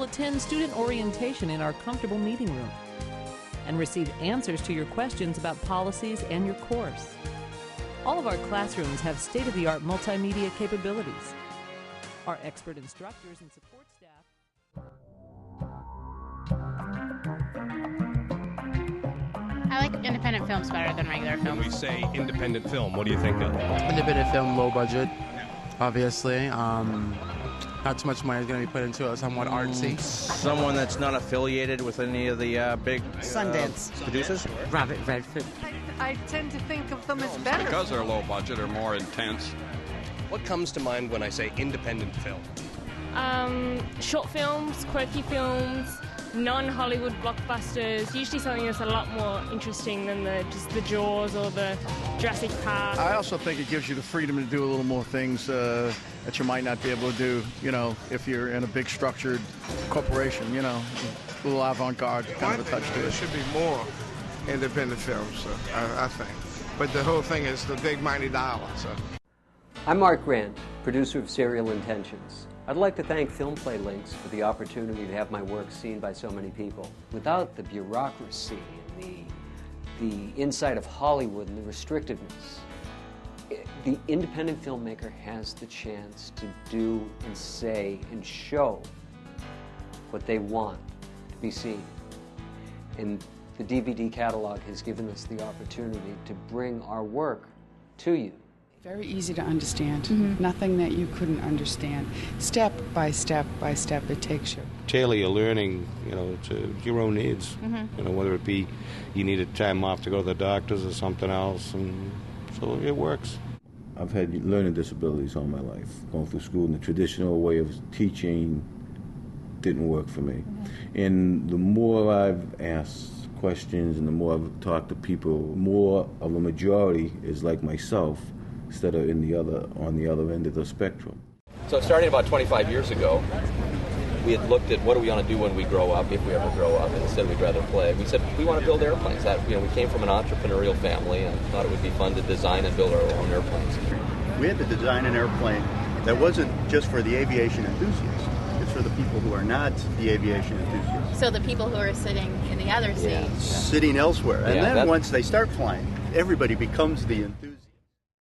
attend student orientation in our comfortable meeting room and receive answers to your questions about policies and your course. All of our classrooms have state-of-the-art multimedia capabilities. Our expert instructors and support staff. I like independent films better than regular films. When we say independent film, what do you think of? Independent film, low budget, obviously. Not too much money is going to be put into it, somewhat artsy. Someone that's not affiliated with any of the big Sundance producers? Robert Redford. I tend to think of them as better. Because they're low budget or more intense. What comes to mind when I say independent film? Short films, quirky films, non-Hollywood blockbusters, usually something that's a lot more interesting than just the Jaws or the Jurassic Park. I also think it gives you the freedom to do a little more things that you might not be able to do, if you're in a big structured corporation, a little avant-garde kind of a touch to it. There should be more independent films, I think. But the whole thing is the big mighty dollar. So. I'm Mark Grant, producer of Serial Intentions. I'd like to thank Film Play Links for the opportunity to have my work seen by so many people. Without the bureaucracy and the inside of Hollywood and the restrictiveness, the independent filmmaker has the chance to do and say and show what they want to be seen. And the DVD catalog has given us the opportunity to bring our work to you. Very easy to understand. Nothing that you couldn't understand. Step by step by step, it takes you. Tailor your learning, to your own needs. Whether it be you need a time off to go to the doctors or something else, and so it works. I've had learning disabilities all my life. Going through school in the traditional way of teaching didn't work for me. And the more I've asked questions and the more I've talked to people, more of a majority is like myself, instead of on the other end of the spectrum. So starting about 25 years ago, we had looked at what do we want to do when we grow up, if we ever grow up, and instead we'd rather play. We said we want to build airplanes. We came from an entrepreneurial family and thought it would be fun to design and build our own airplanes. We had to design an airplane that wasn't just for the aviation enthusiasts. It's for the people who are not the aviation enthusiasts. So the people who are sitting in the other seat. Sitting elsewhere. And then once they start flying, everybody becomes the enthusiast.